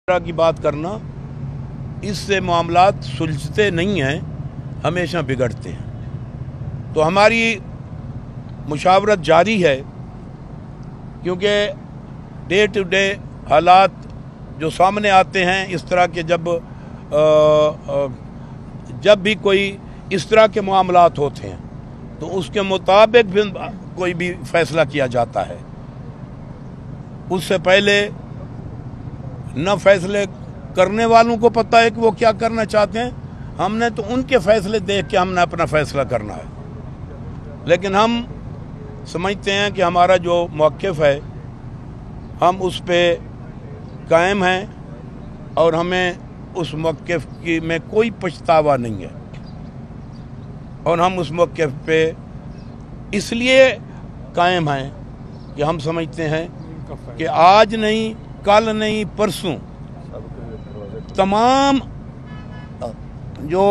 तरह की बात करना, इससे मामलात सुलझते नहीं हैं, हमेशा बिगड़ते हैं। तो हमारी मुशावरत जारी है, क्योंकि डे टू डे हालात जो सामने आते हैं इस तरह के, जब भी कोई इस तरह के मामलात होते हैं तो उसके मुताबिक भी कोई भी फैसला किया जाता है। उससे पहले न फैसले करने वालों को पता है कि वो क्या करना चाहते हैं, हमने तो उनके फैसले देख के हमने अपना फैसला करना है। लेकिन हम समझते हैं कि हमारा जो मौक़िफ़ है हम उस पे कायम हैं और हमें उस मौक़िफ़ की में कोई पछतावा नहीं है। और हम उस मौक़िफ़ पे इसलिए कायम हैं कि हम समझते हैं कि आज नहीं, कल नहीं, परसों तमाम जो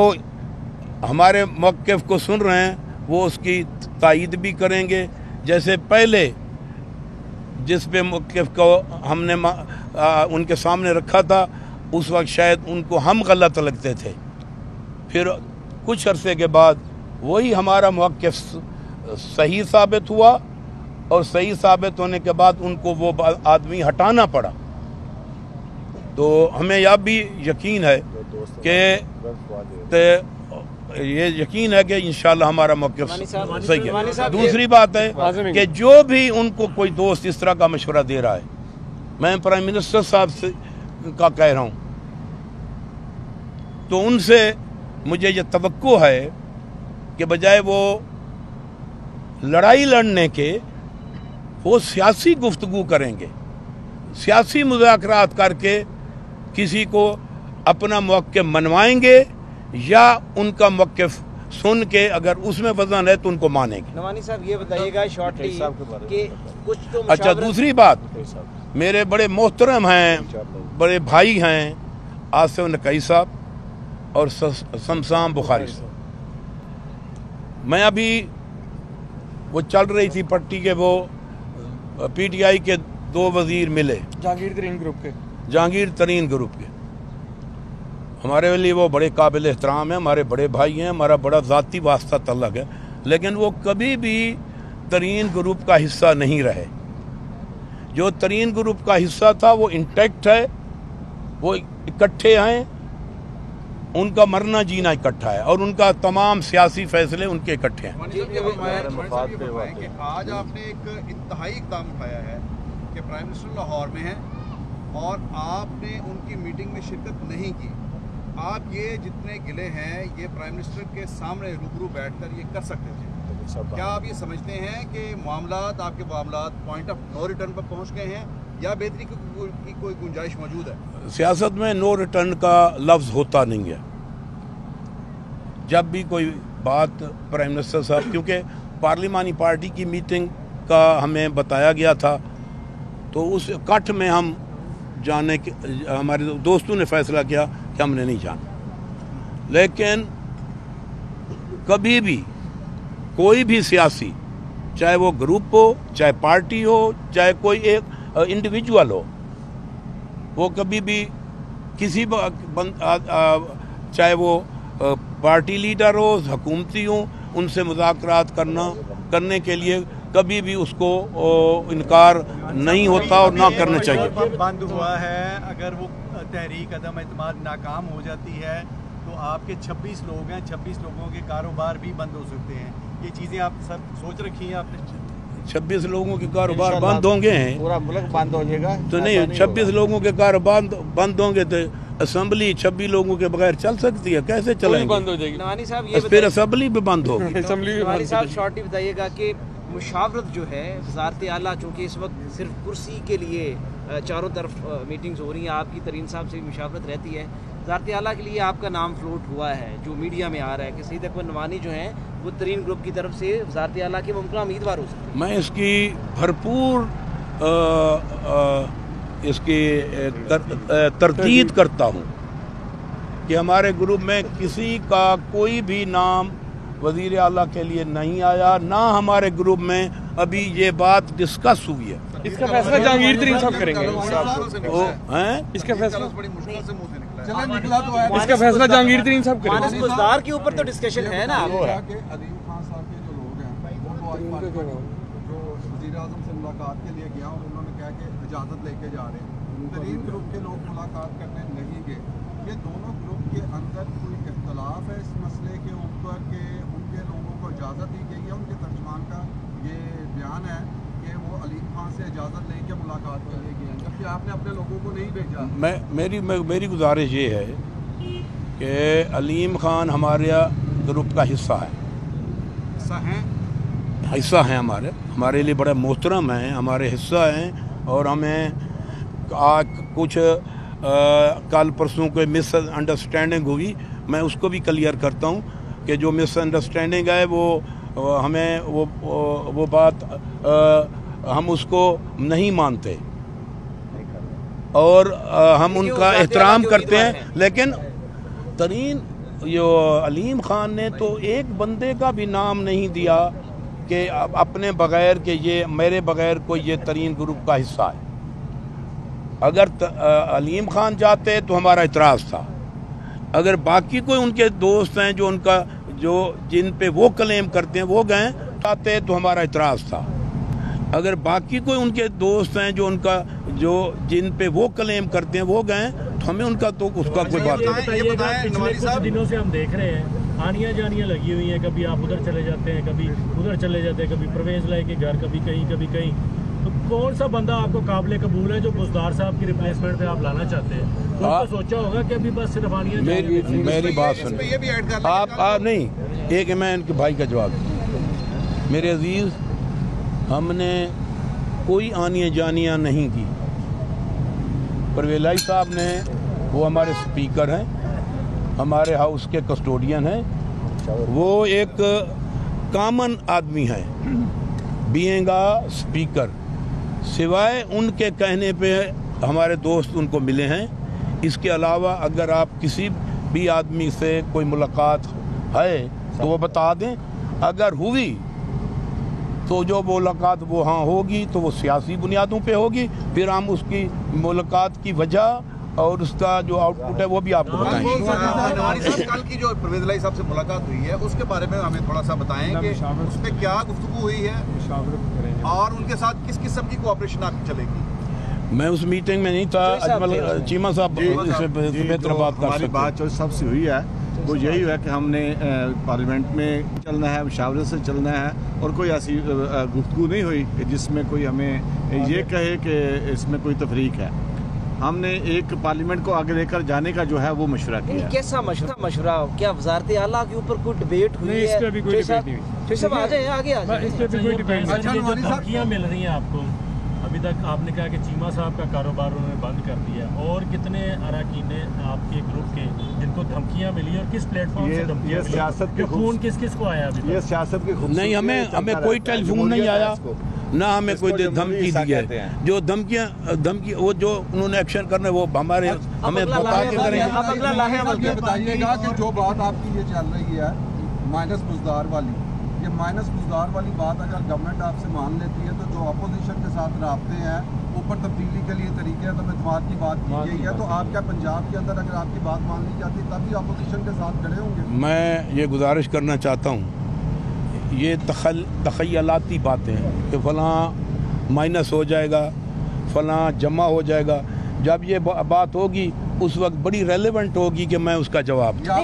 हमारे मौक़िफ़ को सुन रहे हैं वो उसकी तायीद भी करेंगे। जैसे पहले जिस पे मौक़िफ़ को हमने उनके सामने रखा था, उस वक्त शायद उनको हम गलत लगते थे, फिर कुछ अरसे के बाद वही हमारा मौक़िफ़ सही साबित हुआ और सही साबित होने के बाद उनको वो आदमी हटाना पड़ा। तो हमें यह भी यकीन है कि ये यकीन है कि इंशाल्लाह हमारा मौक़िफ़ सही है। दूसरी बात है कि जो भी उनको कोई दोस्त इस तरह का मशवरा दे रहा है, मैं प्राइम मिनिस्टर साहब से का कह रहा हूँ, तो उनसे मुझे ये तवक्को है कि बजाय वो लड़ाई लड़ने के वो सियासी गुफ्तगू करेंगे, सियासी मुज़ाकरात करके किसी को अपना मौक़िफ़ मनवाएंगे या उनका मौक़िफ़ सुन के अगर उसमें वज़न है तो उनको मानेंगे। नवानी साहब ये बताइएगा शॉर्टली कि कुछ तो अच्छा, दूसरी बात, मेरे बड़े मोहतरम हैं, बड़े भाई हैं आसिफ नकवी साहब और शमशाम बुखारी साहब। मैं अभी वो चल रही थी पट्टी के, वो PTI के 2 वज़ीर मिले, जहांगीर तरीन ग्रुप के। हमारे लिए वो बड़े काबिल एहतराम है, हमारे बड़े भाई हैं, हमारा बड़ा ज़ाती वास्ता तल्लक है, लेकिन वो कभी भी तरीन ग्रुप का हिस्सा नहीं रहे। जो तरीन ग्रुप का हिस्सा था वो इंटैक्ट है, वो इकट्ठे हैं, उनका मरना जीना इकट्ठा है और उनका तमाम सियासी फैसले उनके इकट्ठे हैं। कि आज आपने एक इंतहाई इक़दाम उठाया है कि प्राइम मिनिस्टर लाहौर में हैं और आपने उनकी मीटिंग में शिरकत नहीं की। आप ये जितने गिले हैं ये प्राइम मिनिस्टर के सामने रूबरू बैठकर ये कर सकते थे। क्या आप ये समझते हैं कि आपके मामलात पॉइंट ऑफ नो रिटर्न पर पहुंच गए हैं या बेहतरी की कोई गुंजाइश मौजूद है? सियासत में नो रिटर्न का लफ्ज़ होता नहीं है। जब भी कोई बात प्राइम मिनिस्टर साहब, क्योंकि पार्लिमानी पार्टी की मीटिंग का हमें बताया गया था, तो उस इकट्ठ में हम जाने के, हमारे दोस्तों ने फैसला किया कि हमने नहीं जाना। लेकिन कभी भी कोई भी सियासी, चाहे वो ग्रुप हो, चाहे पार्टी हो, चाहे कोई एक इंडिविजुअल हो, वो कभी भी किसी चाहे वो पार्टी लीडर हो, हुकूमती हो, उनसे मुज़ाकरात करने के लिए कभी भी उसको इनकार नहीं होता और ना करना चाहिए। बंद हुआ है, अगर वो तहरीक अदम एतमाद नाकाम हो जाती है तो आपके 26 लोग हैं, 26 लोगों के कारोबार भी बंद हो सकते हैं। ये चीज़ें आप सब सोच रखी हैं आपने? 26 लोगों के कारोबार बंद होंगे हैं, पूरा मुल्क बंद हो जाएगा तो नहीं, 26 लोगों के कारोबार बंद होंगे तो असम्बली 26 लोगों के बगैर चल सकती है? कैसे चलेंगे? बंद हो जाएगी। नवानी साहब ये फिर असम्बली भी बंद होगी। नवानी साहब शॉर्टली बताइएगा कि मुशावरत जो है वज़ारत आला, चूँकि इस वक्त सिर्फ कुर्सी के लिए चारों तरफ मीटिंग्स हो रही हैं, आपकी तरीन साहब से मुशावरत रहती है, वज़ारत आला के लिए आपका नाम फ्लोट हुआ है, जो मीडिया में आ रहा है कि सईद अकबर नवानी जो हैं वो तरीन ग्रुप की तरफ से वज़ारत आला के मुमकिन उम्मीदवार हो सकते हैं। मैं इसकी भरपूर इसकी तरदीद करता हूँ कि हमारे ग्रुप में किसी का कोई भी नाम वज़ीर आला के लिए नहीं आया, ना हमारे ग्रुप में अभी ये बात डिस्कस हुई है। इसका फैसला जहांगीर तरीन साहब करेंगे। वो हैं इसका फैसला बड़ी मुश्किल से मुंह से निकला है। चले निकला तो है। इसका फैसला जहांगीर तरीन साहब मानस करेंगे। बुज़दार के ऊपर तो डिस्कशन है ना। कि अलीम खान साहब के जो लोग हैं वो तो आज पार्लियामेंट जो वज़ीर आज़म से मुलाकात के लिए गया और उन्होंने कहा कि इजाज़त लेके जा रहे हैं। तरीन ग्रुप के लोग मुलाकात करने नहीं गए। ये दोनों ग्रुप के अंदर कोई इख्तलाफ है इस मसले के ऊपर कि उनके लोगों को इजाज़त दी गई है। उनके तर्जमान का ये बयान है कि वो अलीम खान से इजाज़त लेके मुलाकात के लिए गए हैं, जबकि आपने अपने लोगों को नहीं भेजा। मेरी गुजारिश ये है कि अलीम खान हमारे ग्रुप का हिस्सा है, हमारे लिए बड़ा मोहतरम है, हमारे हिस्सा हैं। और हमें आज कुछ कल परसों कोई मिसअंडरस्टैंडिंग हुई, मैं उसको भी क्लियर करता हूँ कि जो मिसअंडरस्टैंडिंग है वो हमें वो बात हम उसको नहीं मानते और हम उनका एहतराम करते हैं। लेकिन तरीन जो अलीम खान ने तो एक बंदे का भी नाम नहीं दिया कि अपने बगैर कि ये मेरे बगैर कोई ये तरीन ग्रुप का हिस्सा है। अगर अलीम खान जाते तो हमारा इतराज़ था, अगर बाकी कोई उनके दोस्त हैं जो जिन पे वो क्लेम करते हैं वो गए जाते तो हमारा इतराज़ था। अगर बाकी कोई उनके दोस्त हैं जो जिन पे वो क्लेम करते हैं वो गए तो हमें उनका तो उसका कोई बात नहीं। पिछले कुछ दिनों से हम देख रहे हैं आनियाँ जानियाँ लगी हुई हैं, कभी आप उधर चले जाते हैं, कभी उधर चले जाते हैं, कभी परवेज लाई के घर, कभी कहीं। तो कौन सा बंदा आपको काबिल कबूल है जो बुज़दार साहब की रिप्लेसमेंट पे आप लाना चाहते हैं? तो सोचा होगा कि अभी बस सिर्फ आनियाँ मेरी बात सुनिए आप नहीं, एक मैं इनके भाई का जवाब दूँ। मेरे अजीज़, हमने कोई आनियाँ जानियाँ नहीं की। परवेज साहब ने, वो हमारे स्पीकर हैं, हमारे हाउस के कस्टोडियन हैं, वो एक कॉमन आदमी है बीइंग अ स्पीकर। सिवाय उनके कहने पे हमारे दोस्त उनको मिले हैं। इसके अलावा अगर आप किसी भी आदमी से कोई मुलाकात है तो वो बता दें, अगर हुई तो जो मुलाकात वो हाँ होगी तो वो सियासी बुनियादों पे होगी, फिर हम उसकी मुलाकात की वजह और उसका जो आउटपुट है वो भी आपको बताएंगे। नवानी साहब, कल की जो परवेज लाई साहब से मुलाकात हुई है उसके बारे में हमें थोड़ा सा बताएं कि उस पर क्या गुफ्तगू हुई है और उनके साथ किस किस्म की कोऑपरेशन आपकी चलेगी? मैं उस मीटिंग में नहीं था, अजमल चीमा साहब इससे बेहतर बात कर सकते। बात जो सबसे हुई है वो यही है कि हमने पार्लियामेंट में चलना है, मुशावरत से चलना है और कोई ऐसी गुफ्तगू नहीं हुई कि जिसमें कोई हमें ये कहे कि इसमें कोई तफरीक है। हमने एक पार्लियामेंट को आगे लेकर जाने का जो है वो मशवरा किया। कैसा मशवरा? क्या वज़ारत आला के ऊपर कोई डिबेट हुई है? इस पे भी कोई डिबेट नहीं हुई। सब आ जाए, आगे आ जाए। इस पे भी कोई डिबेट नहीं। धमकियाँ मिल रही हैं आपको, अभी तक आपने कहा कि चीमा साहब का कारोबार उन्होंने बंद कर दिया, और कितने अरकान आपके ग्रुप के जिनको धमकियां मिली और किस प्लेटफॉर्म से धमकियां मिली? सियासत के खून किस को आया अभी? ये सियासत के नहीं, हमें कोई टेलीफोन नहीं आया, ना हमें कोई धमकी दी है। जो धमकी वो जो उन्होंने एक्शन करना है वो हमें बता के करेंगे। बताइएगा कि जो बात आपकी ये चल रही है माइनस बुज़दार वाली, ये माइनस बुज़दार वाली बात अगर गवर्नमेंट आपसे मान लेती है तो जो अपोजिशन के साथ राब्ते हैं ऊपर तब्दीली के लिए तरीके तो इत्मीनान की बात की गई है, तो आप क्या पंजाब के अंदर अगर आपकी बात मान ली जाती तभी अपोजिशन के साथ खड़े होंगे? मैं ये गुजारिश करना चाहता हूँ, ये तख़य्युलाती बातें हैं कि फ़लाँ माइनस हो जाएगा, फ़लाँ जमा हो जाएगा। जब ये बात होगी उस वक्त बड़ी रेलेवेंट होगी कि मैं उसका जवाब दूँ।